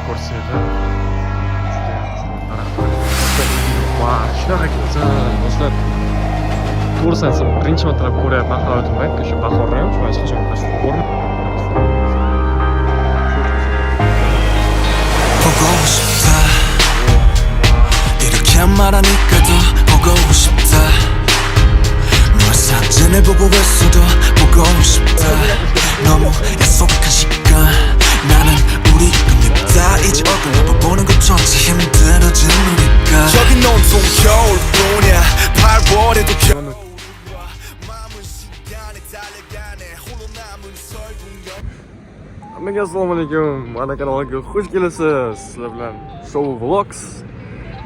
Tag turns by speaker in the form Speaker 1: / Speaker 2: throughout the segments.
Speaker 1: ko'rsanglar va shunaqa go'zal do'stlar. To'g'risini aytsam, birinchi marta ko'ryapman hayotimda shu bahorni ham, hech qachon ko'rmadim.
Speaker 2: 보고 싶다 이렇게 말하니까 더 보고 싶다 너의 사진을 보고 있어도 보고 싶다 너무 약속한 시간 나는 우리 끝냈다 이제 얼굴 보는 것조차 힘들어진 우리가 저긴 온통 겨울뿐이야 8월에도 마음은 시간에 달려가네 홀로 남은 설국열
Speaker 1: Hammaga assalomu alaykum. Mana kanalimga xush kelibsiz. Sizlar bilan Show Vlogs.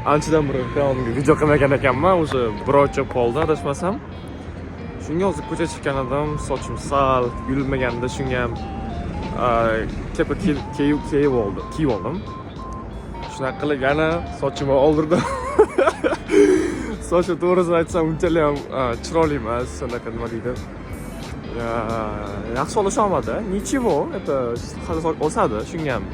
Speaker 1: Anchadan beri kanalimga video qilmagan ekanman, o'sha bir oycha qoldi adashmasam. Shunga hozir ko'cha chiqqan edim, sochim sal yulmaganda shunga ham kepa kiyib oldim. Shunaqa qilib yana sochimni oldirdim. Sochim to'g'risini aytsam unchalik ham chiroyli emas, shunaqa nima deydi. Yaxshi olisholmadi. Nichivo, это o'sadi, shunga ham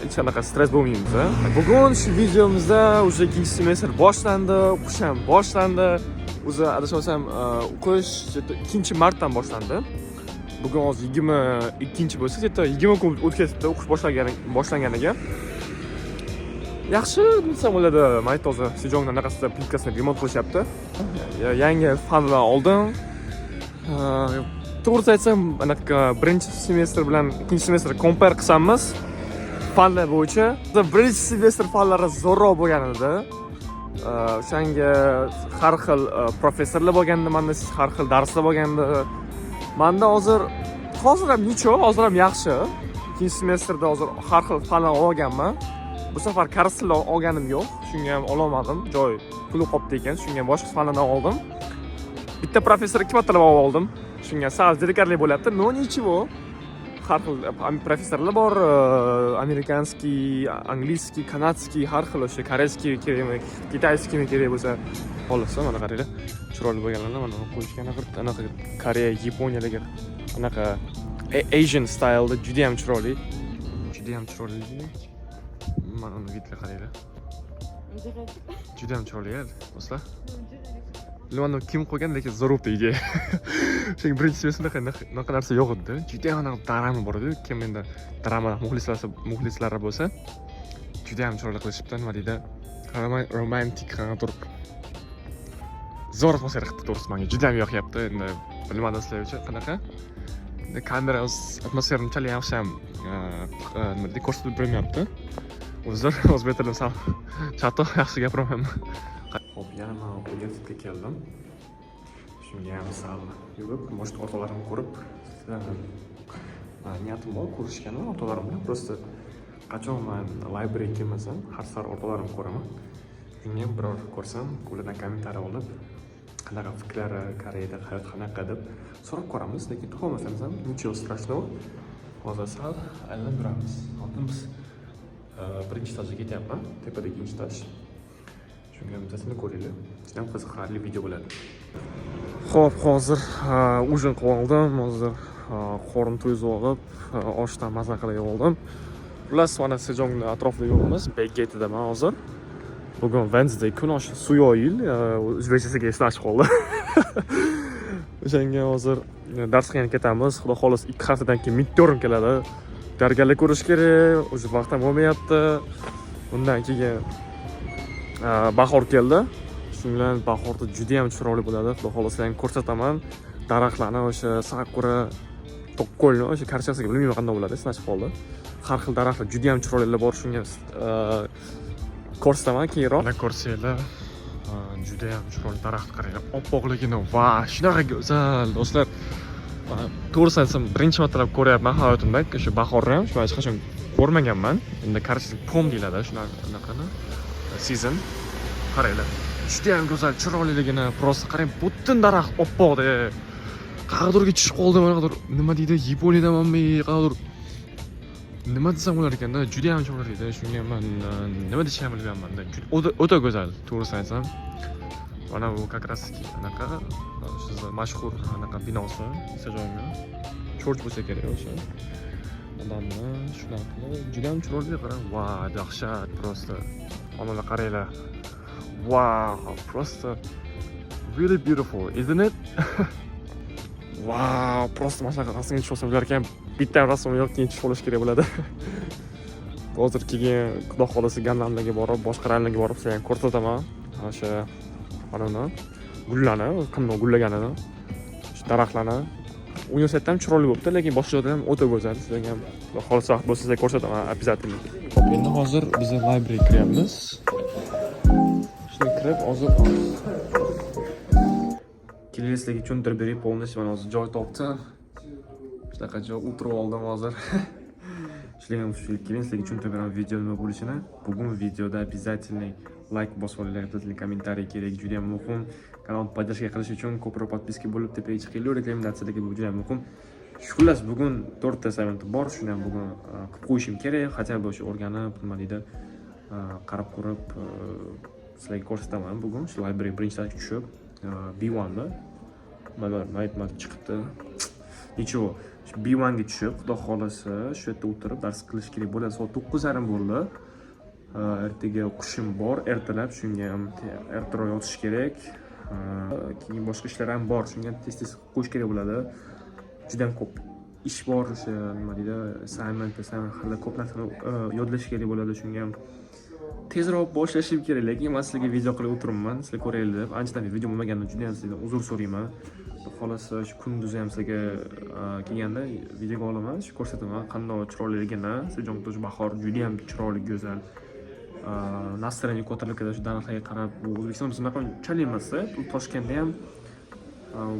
Speaker 1: hech qanaqa stress bo'lmaymiz. Bugun shu videomizda o'sha ikkinchi semestr boshlandi, o'qish ham boshlandi. O'zi adashmasam o'qish 2-martdan boshlandi. Bugun hozir 22 bo'lsa, 20 kun o'tkazibdi o'qish boshlanganiga. Yaxshi desam bo'ladi. May toza Sejongdan anaqasida plitkasini remont qilishyapti. Yangi fanlar oldim. To'g'risi aytsam, anaqa birinchi semestr bilan ikkinchi semestr compare qilsanmiz, fanlar bo'yicha birinchi semestr fanlari zo'rroq bo'lgan edi. O'shanga har xil professorlar bo'lgandi, menda har xil darslar bo'lgandi. Menda hozir ham nicho, hozir ham yaxshi. Ikkinchi semestrda hozir har xil fanlar olganman. Bu safar korslar olganim yo'q, shunga ham ololmadim. Joy puli qolibdi ekan, shunga ham boshqa fanlardan oldim. Bitta professor 2 martalab oldim. Shunga sal zerikarli bo'lyapti. No nichivo. Har xil professorlar bor, amerikanskiy, angliyskiy, kanadskiy, har xil o'sha koreyskiy kerakmi, kitayskiy kerak bo'lsa, xohlasa mana qaranglar. Chiroyli bo'lganlarni mana qo'yishgan anaqa Koreya, Yaponiyalarga anaqa Asian style'da juda ham chiroyli. Juda ham chiroyli. Mana uni videoga qaranglar. Juda ham chiroyli do'stlar. Bilmadim kim qo'ygan, lekin zo'r bo'libdi ideya. Shu birinchi semestrda qanaqa narsa yo'q edi. Juda ham drama bor edi. Kim endi drama muxlislari bo'lsa, juda ham chiroyli qilishibdi. Nima deydi? Romantik qanaqa zo'r atmosfera qilibdi to'g'risi menga. Juda ham yoqyapti. Endi bilmadim sizlar uchun qanaqa. Endi kamera atmosferani unchalik yaxshi ham nima deydi, ko'rsatib bermayapti. O'zim o'zbek tilim sal chato yaxshi gapiraman. Hop, yana men universitetga keldim. Shunga ham sal yurib, может, otalarimni ko'rib, niyatim bor ko'rishgani otalarimni. Просто qachon men library kelmasam, har safar otalarimni ko'raman. Shunga ham biror ko'rsam, ulardan kommentariy olib, qanaqa fikrlari, Koreyada hayot qanaqa deb so'rab ko'ramiz, lekin topolmasangiz ham nичего страшного. Hozir sal aylanib yuramiz. Hozir biz birinchi stajga ketyapman, tepada ikkinchi staj. Shunga hammasini ko'ringlar. Juda ham qiziqarli video bo'ladi. Xo'p, hozir ujin qilib oldim. Hozir qorin to'yib olib, oshdan maza qilib oldim. Xullas, mana Sejongning atrofida yuribmiz. Backgate'daman hozir. Bugun Wednesday kun suyoyil, o'zbekchasiga eslashib qoldi. O'shanga hozir darsga yana ketamiz. Xudo xolos 2 haftadan keyin midterm keladi. Tayyorgarlik ko'rish kerak. O'zi vaqt ham bo'lmayapti. Undan keyin bahor keldi. Shundan bahorda juda ham chiroyli bo'ladi. Xudo xolasa ham ko'rsataman. Daraxtlarni o'sha sakura, tokkolni o'sha karchasiga bilmayman qanday bo'ladi, eslashib qoldi. Har xil daraxtlar juda ham chiroylilar bor. Shunga ko'rsataman keyinroq. Mana ko'rsanglar, juda ham chiroyli daraxt qaranglar. Oppoqligini va shunaqa go'zal do'stlar. To'g'risini aytsam, birinchi marta ko'ryapman hayotimda o'sha bahorni ham, hech qachon ko'rmaganman. Endi karchasi pom deyiladi, shunaqani. Season. Qaranglar. Juda ham go'zal, chiroyliligini, просто qarang, butun daraxt oppoqda. Qayerdirga tushib qoldim, qayerdir nima deydi, Yaponiyadanmi, qayerdir nima desam bo'lar ekanda, juda ham chiroyli edi. Shunga men nima deyishni bilmayman. O'ta go'zal, to'g'risini aytsam. Mana bu как раз anaqa mashhur anaqa binosi, Sejongning. Church bo'lsa kerak o'sha. odamni shunaqa qilib juda ham chiroyli qarang. Vau, dahshat просто. Mana qaranglar. Wow, просто really beautiful, isn't it? Wow, просто mana shunaqa rasmga tushib olsam bo'lar ekan. Bitta rasm yo'q, keyin tushib olish kerak bo'ladi. Hozir keyin Xudo xolasa Ganamlarga borib, boshqa rayonlarga borib sizlarga ko'rsataman. O'sha mana gullarni, qanday gullaganini, shu daraxtlarni. Universitet ham chiroyli bo'libdi, lekin boshqa joyda ham o'ta go'zal. Sizlarga ham Xudo xolasa vaqt bo'lsa sizlarga ko'rsataman, обязательно. Endi hozir biz library kiryapmiz. Shunga kirib, hozir sizlarga tushuntirib berib, polniy mana hozir joy topdim. Shunaqa joy o'tirib oldim hozir. Sizlarga sizlarga tushuntirib beraman video nima bo'lishini. Bugun videoda обязательно like bosib olinglar, обязательно kommentariy kerak, juda ham muhim. Kanalni podдержка qilish uchun ko'proq podpiska bo'lib tepaga chiqinglar, rekomendatsiyalarga bu juda ham muhim. Xullas bugun 4 ta assignment bor, shuni ham bugun qilib qo'yishim kerak. Hatto o'sha o'rganib, nima deydi, qarab ko'rib sizlarga ko'rsataman bugun. Shu library birinchi darsga tushib, B1 ni mana chiqibdi. Nechvo, B1 ga tushib, xudo xolasa shu yerda o'tirib dars qilish kerak bo'ladi. Soat 9:30 bo'ldi. Ertaga o'qishim bor, ertalab shunga ham ertaroq yotish kerak. Keyin boshqa ishlar ham bor, shunga ham tez qo'yish kerak bo'ladi. Juda ham ko'p ish bor, o'sha nima deydi, assignment hali ko'p narsani yodlash kerak bo'ladi, shunga ham tezroq boshlashim kerak, lekin men sizlarga video qilib o'tiribman, sizlar ko'raylik deb. Anchadan beri video bo'lmaganidan juda ham sizlardan uzr so'rayman. Xolasa shu kunduzi ham sizlarga kelganda videoga olaman, shu ko'rsataman qanday chiroyliligini. Sejongtosh bahor juda ham chiroyli, go'zal. Nasrani ko'tarilib ketadi shu daraxtlarga qarab. Bu O'zbekiston biz bunaqa unchalik emas, Toshkentda ham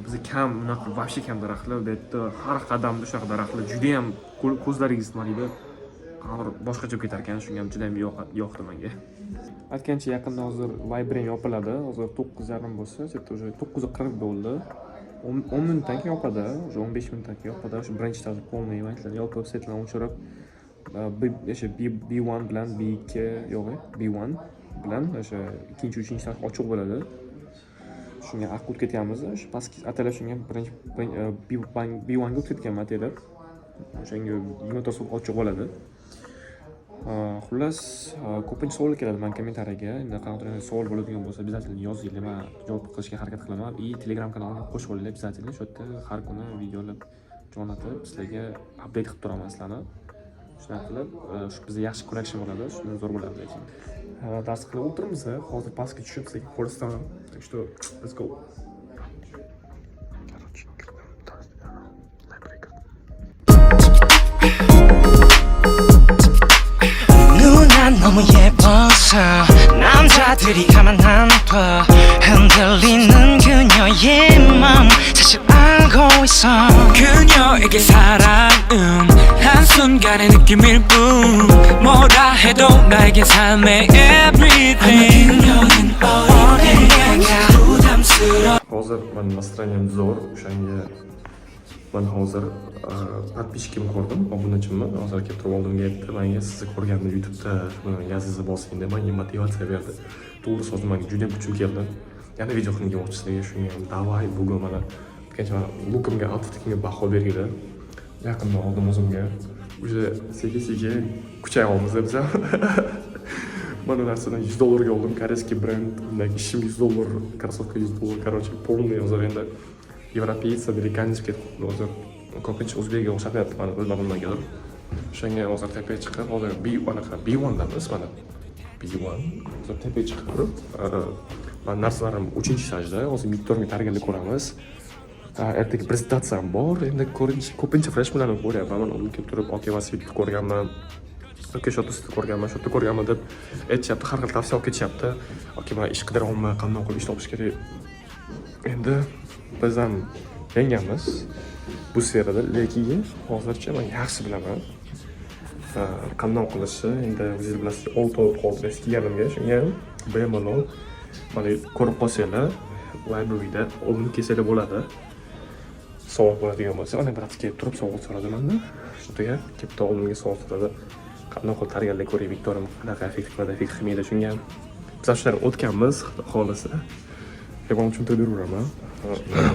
Speaker 1: bizga kam, unaqa вообще kam daraxtlar. Bu yerda har qadamda shunaqa daraxtlar juda ham ko'zlaringiz nima deydi, boshqacha bo'lib ketar ekan, shunga ham juda ham yoqdi menga. Aytgancha yaqinda hozir library yopiladi. Hozir 9:30 bo'lsa, chetda уже 9:40 bo'ldi. 10 minutdan keyin yopadi, 15 minutdan keyin yopadi. Shu birinchi etaj polniy vaqtlarni yopib, setlarni o'chirib, o'sha B1 bilan B2 yo'q, B1 bilan o'sha ikkinchi, uchinchi etaj ochiq bo'ladi. Shunga aqib ketyapmiz. Shu pastki atalab shunga birinchi B1 ga o'tib ketgan material. O'shanga 24 soat ochiq bo'ladi. Xullas, ko'pincha savol keladi men kommentariyaga. Endi qanday savol bo'ladigan bo'lsa, обязательно yozinglar, men javob qilishga harakat qilaman. Telegram kanalimga qo'shib olinglar, обязательно shu yerda har kuni videolar jo'natib, sizlarga update qilib turaman sizlarni. Shunaqa qilib, shu bizga yaxshi connection bo'ladi, shundan zo'r bo'ladi lekin. Dars qilib o'tiramiz, hozir pastga tushib sizlarga ko'rsataman. Так что, let's go.
Speaker 3: 너무 예뻐서 남자들이 가만 안 둬 흔들리는 그녀의 맘 사실 알고 있어 그녀에게 사랑은 한순간의 느낌일 뿐 뭐라 해도 나에겐 삶의 everything 그녀는 어디에가 부담스러워
Speaker 1: Hozir men настроением zo'r, o'shanga men hozir подписчикimni ko'rdim, obunachimni. Hozir kelib turib oldimga aytdi, menga sizni ko'rgandim YouTube'da, yozingizni bosing deb menga motivatsiya berdi. To'g'ri so'zni menga juda kuchli keldi. Yana video qilgan o'qishlarga shunga ham davay bugun mana ketgan lookimga, outfitimga baho beringlar. Yaqinda oldim o'zimga. Уже sekin-sekin kuchayapmiz biz ham. Mana narsadan $100 ga oldim, koreyskiy brend. Undan ishim $100, krossovka $100, короче, полный hozir endi Европеец, amerikanец ketib hozir ko'pincha o'zbekga o'xshatyapti mana o'zlarimga. O'shanga hozir tepaga chiqib, hozir B1 damiz mana. B1 hozir tepaga chiqib turib, men narsalarim 3-etajda, hozir miktorga tayyorgarlik ko'ramiz. Ertaga prezentatsiya ham bor. Endi ko'pincha flash bilan ko'ryapman. Men olib kelib turib, OK Vasilievni ko'rganman. OK Shotusni ko'rganman, shotni ko'rganman deb aytishyapti, har xil tavsiya olib ketishyapti. OK, men ish qidiryapman, qanday qilib ish topish kerak. Endi biz ham yangamiz bu sferada, lekin hozircha men yaxshi bilaman qanday qilishni. Endi o'zingiz bilasiz, 6 oy qoldi eskiganimga, shunga bemalol mana ko'rib qolsanglar, libraryda olinib kelsanglar bo'ladi. Savol bo'ladigan bo'lsa, ana biroz kelib turib savol so'radi mendan. Shunga kelib oldimga savol so'radi. Qanday qilib tayyorgarlik ko'rib, Viktorim qanaqa effekt qiladi, effekt qilmaydi, shunga biz shular o'tganmiz, xolasa. Yomon tushuntirib beraveraman.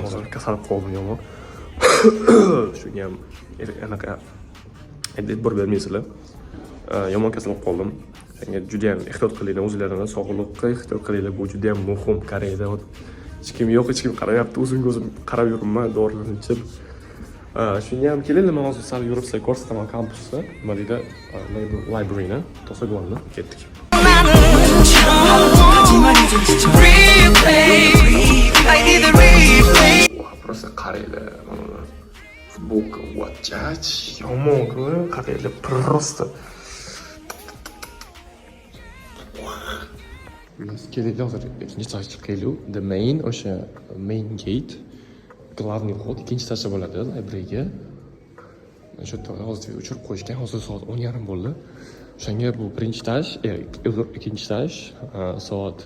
Speaker 1: Hozir kasal qoldim yomon. Shunga ham anaqa e'tibor bermaysizlar. Yomon kasallanib qoldim. Shunga juda ham ehtiyot qilinglar, o'zlaringizga sog'liqqa ehtiyot qilinglar. Bu juda ham muhim. Koreyada hech kim yo'q, hech kim qarayapti. O'zimga o'zim qarab yuribman, dorilarni ichib. Shunga ham kelinglar, men hozir sal yurib sizlarga ko'rsataman kampusni. Nima deydi? Library-ni, to'sagonni ketdik. Просто qaranglar, mana futbolka watchach, yomon-ku, qaranglar, просто. Kelinglar hozir ikkinchi etajga chiqaylik. The main o'sha main gate, главный вход, ikkinchi etajda bo'ladi library-ga. Shu yerda hozir o'chirib qo'yishgan, hozir soat 10:30 bo'ldi. O'shanga bu birinchi etaj, ikkinchi etaj soat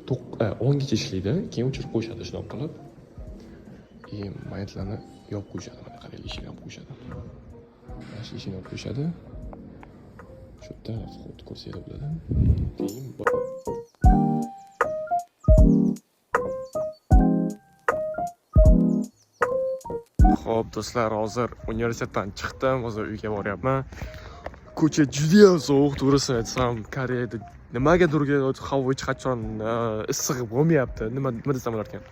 Speaker 1: 10 gacha ishlaydi, keyin o'chirib qo'yishadi shunaqa qilib. Mayatlarni yopib qo'yishadi, mana qaranglar, eshikni yopib qo'yishadi. Mana shu eshikni yopib qo'yishadi. Shu yerda xuddi ko'rsanglar bo'ladi. Keyin Xo'p, do'stlar, hozir universitetdan chiqdim, hozir uyga boryapman. Ko'cha juda ham sovuq, to'g'risini aytsam, Koreyada nimagadirga havo hech qachon issiq bo'lmayapti. Nima desam bo'lar ekan?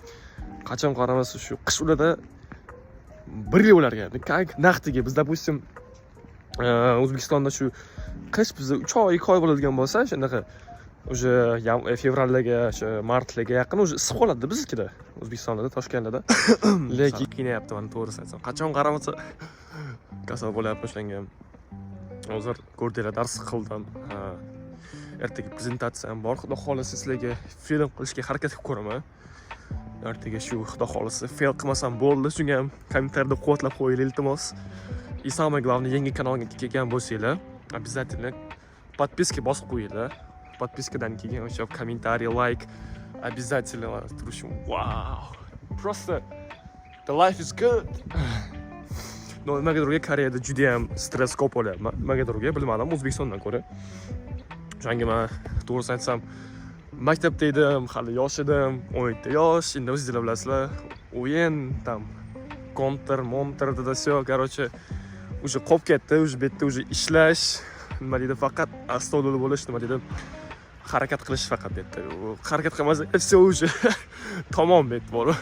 Speaker 1: Qachon qaramasa shu qish ularda birga bo'lar ekan. Naqtiga biz допустим O'zbekistonda shu qish bizda 3 oy, 2 oy bo'ladigan bo'lsa, shunaqa уже fevralga, shu martga yaqin уже issiq qoladi biznikida, O'zbekistonda, Toshkentda. Lekin qiynayapti meni, to'g'risi aytsam. Qachon qaramasa kasal bo'lyapman shunga. Hozir ko'rdinglar, dars qildim. Ertaga prezentatsiyam bor. Xudo xolasa sizlarga film qilishga harakat qilib ko'raman. Ertaga shu xudo xolasa fail qilmasam bo'ldi. Shunga ham kommentariyada quvvatlab qo'yinglar, iltimos. И самое главное, yangi kanalga kelgan bo'lsanglar, обязательно подписка bosib qo'yinglar. Подпискадан keyin o'sha kommentariy, like обязательно turishim. Wow! Просто the life is good. No, nimaga Koreyada juda ham stress ko'p bo'lyapman. Nimaga bilmadim, O'zbekistondan ko'ra. Shunga men to'g'risini aytsam, maktabda edim, hali yosh edim, 17 yosh, endi o'zingizlar bilasizlar, o'yin, tam monter deda все, короче, уже qolib ketdi, уже bu yerda уже ishlash, nima deydi, faqat astodil bo'lish, nima deydi, harakat qilish faqat bu yerda. Harakat qilmasa, все уже tamom bu yerda.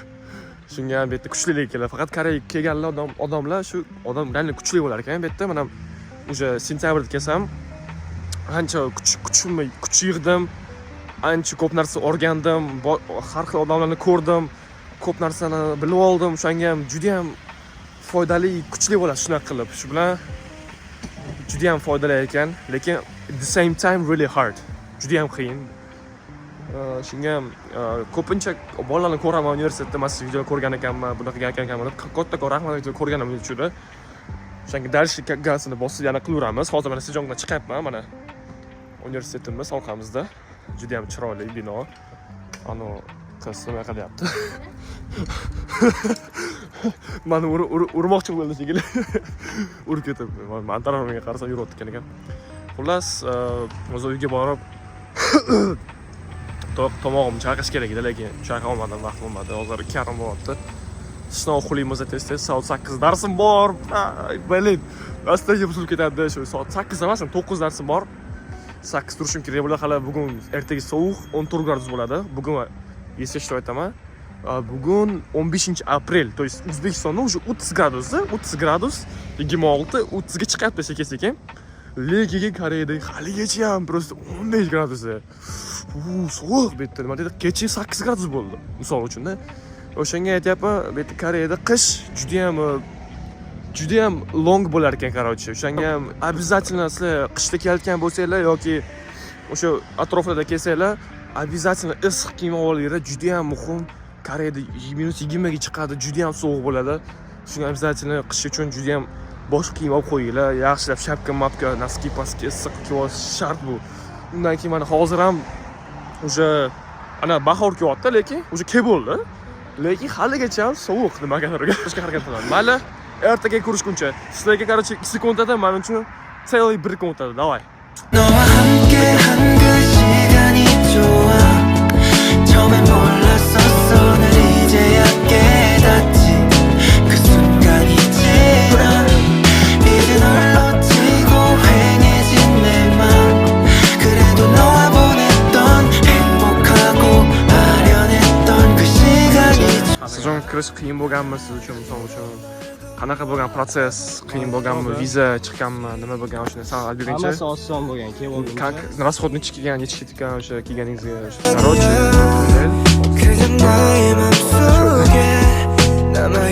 Speaker 1: Shunga ham bu yerda kuchlilik keladi. Faqat Koreyaga kelganlar odamlar shu odamlar kuchli bo'lar ekan bu yerda. Men ham o'sha sentyabrda kelsam, ancha kuch yig'dim, ancha ko'p narsa o'rgandim, har xil odamlarni ko'rdim, ko'p narsani bilib oldim. Shunga ham juda ham foydali, kuchli bo'ladi shunaqa qilib. Shu bilan juda ham foydali ekan, lekin at the same time really hard. Juda ham qiyin. Shunga ham ko'pincha bolalarni ko'raman universitetda, mana shu video ko'rgan ekanman, bunaqa qilgan ekanman deb katta rahmat aytib ko'rganim uchun. Shunga darslikasini bosib yana qilaveramiz. Hozir mana Sejongdan chiqyapman, mana universitetimiz orqamizda. Juda ham chiroyli bino. Ano qiz nima qilyapti? Mani urmoqchi bo'ldi shekilli. Urib ketib, men tarafimga qarasam yurib ekan. Xullas, o'zi uyga borib tomog'im chaqash kerak edi, lekin chaqa olmadim, vaqt bo'lmadi. Hozir 2:30 bo'lyapti. Sinov o'qiymiz, tez soat 8 darsim bor. Blin, astaga busilib ketadi. Shu soat 8 emas, 9 darsim bor. 8 turishim kerak bo'ladi. Hali bugun ertaga sovuq 14 gradus bo'ladi. Bugun eslatib aytaman. Bugun 15 aprel, to есть O'zbekistonda уже 30 gradus, 30 gradus, 26, 30 ga chiqyapti sekin-sekin. Lekin Koreyada haligacha ham просто 15 gradus. Sovuq bu yerda. Nima deydi? Kecha 8 gradus bo'ldi, misol uchun-da. O'shanga aytyapman, bu yerda Koreyada qish juda ham long bo'lar ekan, короче. O'shanga ham обязательно sizlar qishda kelayotgan bo'lsanglar yoki o'sha atroflarda kelsanglar, обязательно issiq kiyim olinglar, juda ham muhim. Koreyada -20 ga chiqadi, juda ham sovuq bo'ladi. Shunga обязательно qish uchun juda ham boshqa kiyim olib qo'yinglar. Yaxshilab shapka, mapka, noski, paski issiq kiyish shart bu. Undan keyin mana hozir ham уже ana bahor kelyapti, lekin уже kelib bo'ldi. Lekin haligacha ham sovuq, nimagadir qilishga harakat qilaman. Mayli, ertaga ko'rishguncha. Sizlarga qarshi 2 sekundada, men uchun целый 1 sekundada. Давай.
Speaker 2: 너와 함께 한 그 시간이 좋아 처음엔 몰랐었어 날 이제야 깨닫지 그 순간이 제일 이제 널 놓지
Speaker 1: kirish qiyin bo'lganmi siz uchun, misol uchun? Qanaqa bo'lgan protsess, qiyin bo'lganmi, viza chiqqanmi, nima bo'lgan o'shani savol beringchi.
Speaker 4: Hammasi oson bo'lgan, kelganimcha.
Speaker 1: Как расход nechi kelgan, nechi ketgan o'sha kelganingizga? Короче,
Speaker 2: 그대 나의 맘속에 남아